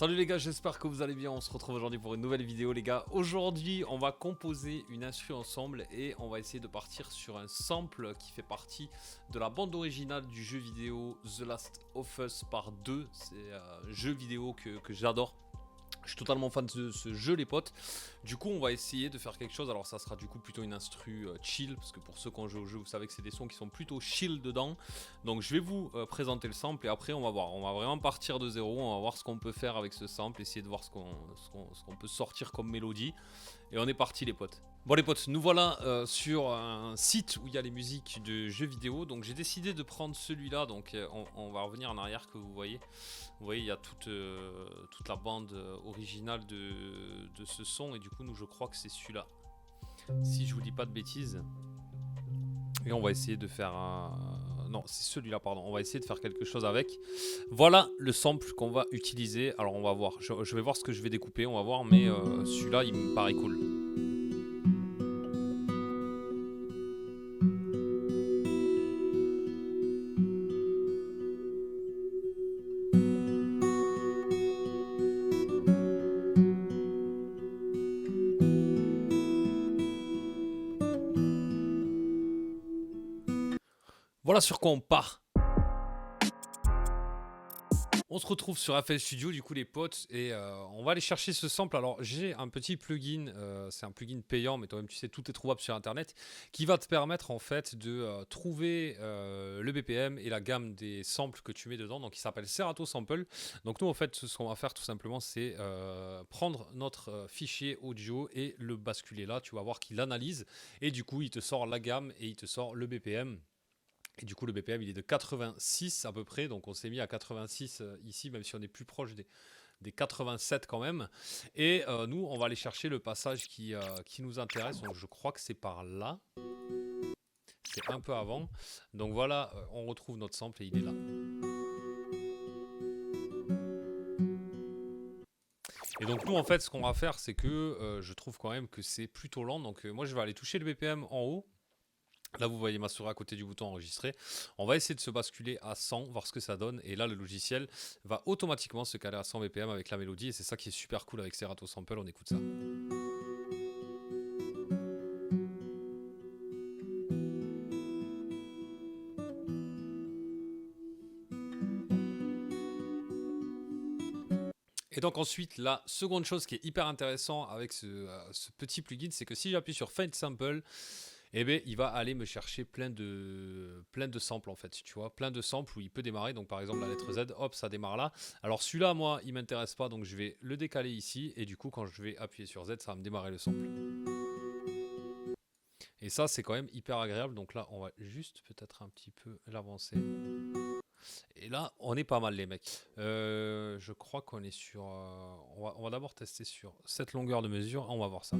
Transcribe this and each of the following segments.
Salut les gars, j'espère que vous allez bien. On se retrouve aujourd'hui pour une nouvelle vidéo les gars. Aujourd'hui on va composer une instru ensemble et on va essayer de partir sur un sample qui fait partie de la bande originale du jeu vidéo The Last of Us Part 2. C'est un jeu vidéo que j'adore. Je suis totalement fan de ce jeu les potes. Du coup on va essayer de faire quelque chose. Alors ça sera du coup plutôt une instru chill, parce que pour ceux qui ont joué au jeu vous savez que c'est des sons qui sont plutôt chill dedans. Donc je vais vous présenter le sample et après on va voir. On va vraiment partir de zéro, on va voir ce qu'on peut faire avec ce sample, essayer de voir ce qu'on peut sortir comme mélodie. Et on est parti les potes. Bon les potes, nous voilà sur un site où il y a les musiques de jeux vidéo. Donc j'ai décidé de prendre celui-là. Donc on va revenir en arrière que vous voyez. Vous voyez il y a toute la bande originale de ce son. Et du coup nous je crois que c'est celui-là. Si je vous dis pas de bêtises. Et on va essayer de faire un... Non, c'est celui-là, pardon. On va essayer de faire quelque chose avec. Voilà le sample qu'on va utiliser. Alors, on va voir. Je vais voir ce que je vais découper, on va voir. Mais celui-là, il me paraît cool. Voilà sur quoi on part. On se retrouve sur FL Studio du coup les potes et on va aller chercher ce sample. Alors j'ai un petit plugin, c'est un plugin payant mais toi-même tu sais tout est trouvable sur internet qui va te permettre en fait de trouver le BPM et la gamme des samples que tu mets dedans. Donc il s'appelle Serato Sample. Donc nous en fait ce qu'on va faire tout simplement c'est prendre notre fichier audio et le basculer là. Tu vas voir qu'il analyse et du coup il te sort la gamme et il te sort le BPM. Et du coup le BPM il est de 86 à peu près, donc on s'est mis à 86 ici, même si on est plus proche des 87 quand même. Et nous on va aller chercher le passage qui nous intéresse, donc je crois que c'est par là. C'est un peu avant. Donc voilà, on retrouve notre sample et il est là. Et donc nous en fait ce qu'on va faire c'est que je trouve quand même que c'est plutôt lent. Donc moi je vais aller toucher le BPM en haut. Là, vous voyez ma souris à côté du bouton enregistrer. On va essayer de se basculer à 100, voir ce que ça donne. Et là, le logiciel va automatiquement se caler à 100 BPM avec la mélodie. Et c'est ça qui est super cool avec Serato Sample. On écoute ça. Et donc ensuite, la seconde chose qui est hyper intéressant avec ce petit plugin, c'est que si j'appuie sur Find Sample, eh bien, il va aller me chercher plein de samples en fait, tu vois, plein de samples où il peut démarrer. Donc par exemple la lettre Z, hop, ça démarre là. Alors celui-là, moi, il m'intéresse pas, donc je vais le décaler ici. Et du coup, quand je vais appuyer sur Z, ça va me démarrer le sample. Et ça, c'est quand même hyper agréable. Donc là, on va juste peut-être un petit peu l'avancer. Et là, on est pas mal les mecs. Je crois qu'on est sur... on va d'abord tester sur cette longueur de mesure. On va voir ça.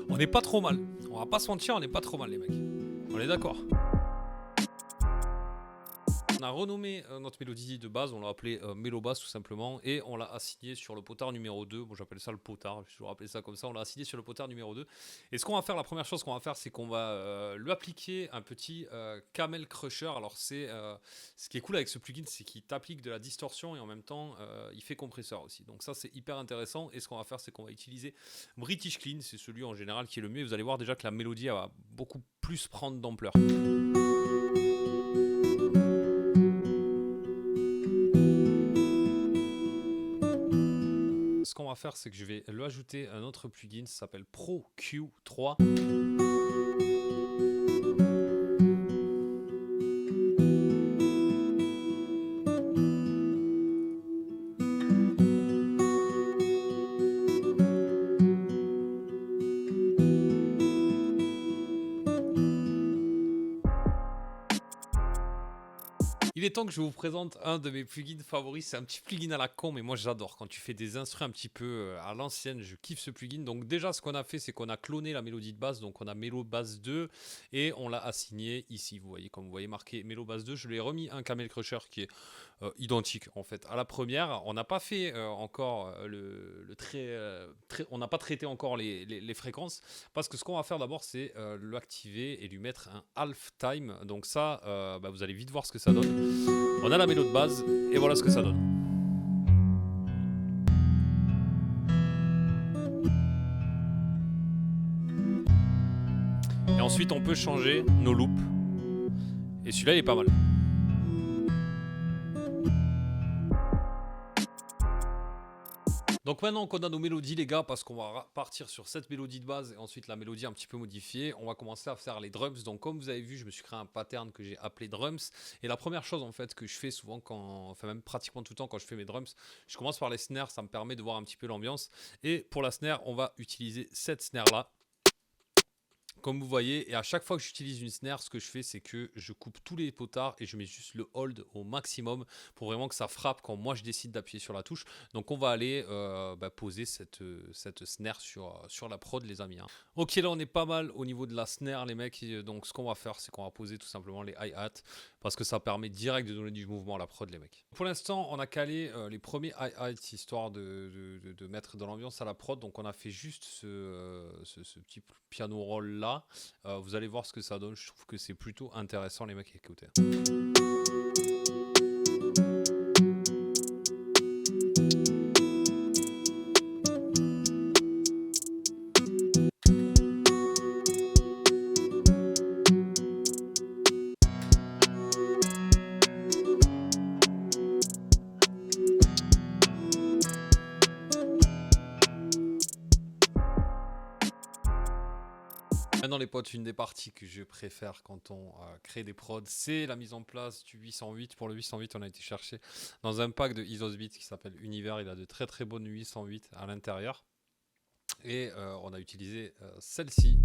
On n'est pas trop mal. On va pas se mentir, on n'est pas trop mal les mecs. On est d'accord. On a renommé notre mélodie de base, on l'a appelée Mélobass tout simplement, et on l'a assigné sur le potard numéro 2. Bon, j'appelle ça le potard, je vais rappeler ça comme ça. On l'a assigné sur le potard numéro 2. Et ce qu'on va faire, la première chose qu'on va faire, c'est qu'on va lui appliquer un petit Camel Crusher. Alors, ce qui est cool avec ce plugin, c'est qu'il t'applique de la distorsion et en même temps, il fait compresseur aussi. Donc, ça, c'est hyper intéressant. Et ce qu'on va faire, c'est qu'on va utiliser British Clean, c'est celui en général qui est le mieux. Vous allez voir déjà que la mélodie va beaucoup plus prendre d'ampleur. Ce qu'on va faire, c'est que je vais lui ajouter un autre plugin, ça s'appelle Pro Q3. Il est temps que je vous présente un de mes plugins favoris. C'est un petit plugin à la con, mais moi j'adore. Quand tu fais des instrus un petit peu à l'ancienne, je kiffe ce plugin. Donc déjà, ce qu'on a fait, c'est qu'on a cloné la mélodie de base. Donc on a Melo Bass 2 et on l'a assigné ici. Vous voyez, comme vous voyez marqué Melo Bass 2, je lui ai remis un Camel Crusher qui est identique en fait à la première. On n'a pas fait encore on n'a pas traité encore les fréquences parce que ce qu'on va faire d'abord, c'est l'activer et lui mettre un half time. Donc ça, vous allez vite voir ce que ça donne. On a la mélodie de base et voilà ce que ça donne. Et ensuite on peut changer nos loops. Et celui-là il est pas mal. Donc maintenant qu'on a nos mélodies les gars, parce qu'on va partir sur cette mélodie de base et ensuite la mélodie un petit peu modifiée, on va commencer à faire les drums. Donc comme vous avez vu, je me suis créé un pattern que j'ai appelé drums. Et la première chose en fait que je fais souvent enfin même pratiquement tout le temps quand je fais mes drums, je commence par les snares, ça me permet de voir un petit peu l'ambiance. Et pour la snare, on va utiliser cette snare là. Comme vous voyez, et à chaque fois que j'utilise une snare, ce que je fais, c'est que je coupe tous les potards et je mets juste le hold au maximum pour vraiment que ça frappe quand moi je décide d'appuyer sur la touche. Donc on va aller poser cette snare sur la prod les amis. Hein. Ok, là on est pas mal au niveau de la snare les mecs, donc ce qu'on va faire, c'est qu'on va poser tout simplement les hi-hats parce que ça permet direct de donner du mouvement à la prod les mecs. Pour l'instant, on a calé les premiers hi-hats histoire de mettre de l'ambiance à la prod, donc on a fait juste ce petit piano roll là. Vous allez voir ce que ça donne, je trouve que c'est plutôt intéressant les mecs, écoutez. Maintenant les potes, une des parties que je préfère quand on crée des prods, c'est la mise en place du 808. Pour le 808, on a été chercher dans un pack de Isosbeat qui s'appelle Univers. Il a de très très bonnes 808 à l'intérieur. Et on a utilisé celle-ci.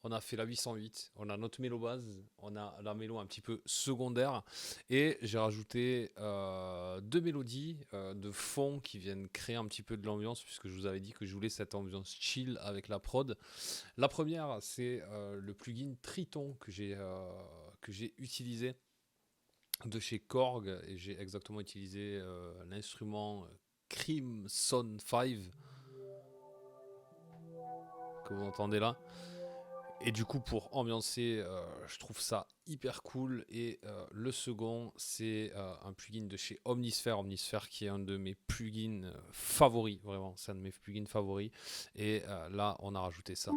On a fait la 808, on a notre mélo base, on a la mélo un petit peu secondaire et j'ai rajouté deux mélodies de fond qui viennent créer un petit peu de l'ambiance puisque je vous avais dit que je voulais cette ambiance chill avec la prod. La première, c'est le plugin Triton que j'ai utilisé de chez Korg et j'ai exactement utilisé l'instrument Crimson 5 que vous entendez là. Et du coup, pour ambiancer, je trouve ça hyper cool. Et le second, c'est un plugin de chez Omnisphere. Omnisphere qui est un de mes plugins favoris, vraiment. C'est un de mes plugins favoris. Et là, on a rajouté ça.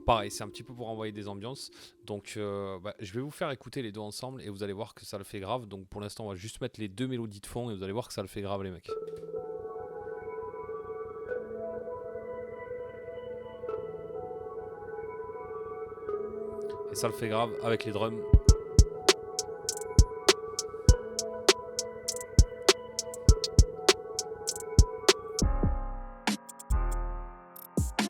Pareil, c'est un petit peu pour envoyer des ambiances. Donc, je vais vous faire écouter les deux ensemble et vous allez voir que ça le fait grave. Donc, pour l'instant, on va juste mettre les deux mélodies de fond et vous allez voir que ça le fait grave, les mecs. Et ça le fait grave avec les drums.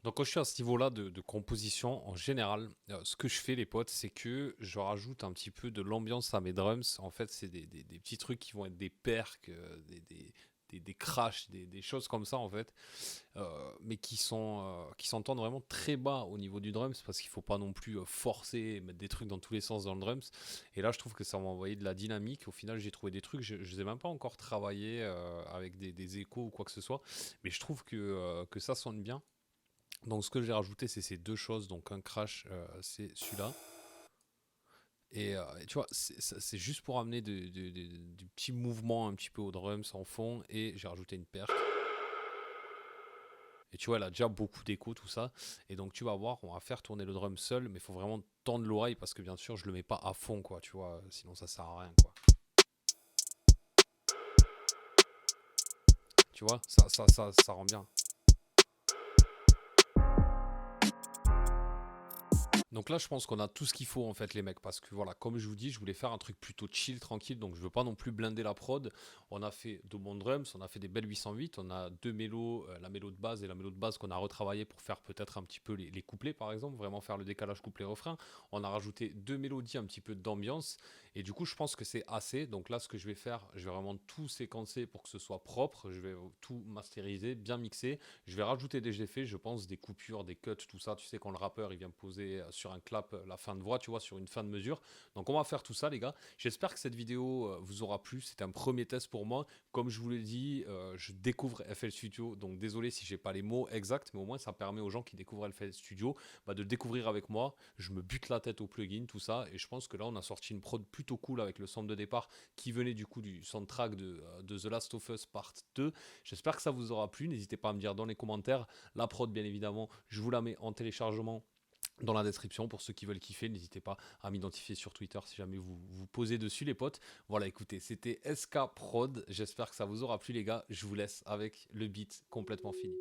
Donc quand je suis à ce niveau-là de composition, en général, ce que je fais les potes, c'est que je rajoute un petit peu de l'ambiance à mes drums. En fait, c'est des petits trucs qui vont être des percs, des crashs, des choses comme ça en fait, mais qui s'entendent vraiment très bas au niveau du drums parce qu'il faut pas non plus forcer et mettre des trucs dans tous les sens dans le drums. Et là je trouve que ça m'a envoyé de la dynamique. Au final j'ai trouvé des trucs, je les ai même pas encore travaillé avec des échos ou quoi que ce soit, mais je trouve que ça sonne bien. Donc ce que j'ai rajouté c'est ces deux choses, donc un crash c'est celui-là. Et tu vois, c'est juste pour amener du petit mouvement un petit peu au drums en fond. Et j'ai rajouté une perche. Et tu vois, elle a déjà beaucoup d'écho, tout ça. Et donc, tu vas voir, on va faire tourner le drum seul, mais il faut vraiment tendre l'oreille parce que bien sûr, je le mets pas à fond, quoi, tu vois, sinon ça sert à rien, quoi. Tu vois, ça rend bien. Donc là, je pense qu'on a tout ce qu'il faut en fait, les mecs, parce que voilà, comme je vous dis, je voulais faire un truc plutôt chill, tranquille, donc je veux pas non plus blinder la prod. On a fait de bons drums, on a fait des belles 808, on a deux mélos, la mélo de base et la mélo de base qu'on a retravaillé pour faire peut-être un petit peu les couplets par exemple, vraiment faire le décalage couplet-refrain. On a rajouté deux mélodies, un petit peu d'ambiance, et du coup, je pense que c'est assez. Donc là, ce que je vais faire, je vais vraiment tout séquencer pour que ce soit propre, je vais tout masteriser, bien mixer. Je vais rajouter des effets, je pense, des coupures, des cuts, tout ça. Tu sais, quand le rappeur il vient poser sur un clap la fin de voix, tu vois, sur une fin de mesure. Donc on va faire tout ça, les gars. J'espère que cette vidéo vous aura plu. C'était un premier test pour moi. Comme je vous l'ai dit, je découvre FL Studio. Donc désolé si j'ai pas les mots exacts, mais au moins ça permet aux gens qui découvrent FL Studio de le découvrir avec moi. Je me bute la tête au plugin, tout ça. Et je pense que là, on a sorti une prod plutôt cool avec le sample de départ qui venait du coup du soundtrack de The Last of Us Part 2. J'espère que ça vous aura plu. N'hésitez pas à me dire dans les commentaires. La prod, bien évidemment, je vous la mets en téléchargement dans la description pour ceux qui veulent kiffer. N'hésitez pas à m'identifier sur Twitter si jamais vous vous posez dessus, les potes. Voilà, écoutez, c'était SK Prod. J'espère que ça vous aura plu, les gars. Je vous laisse avec le beat complètement fini.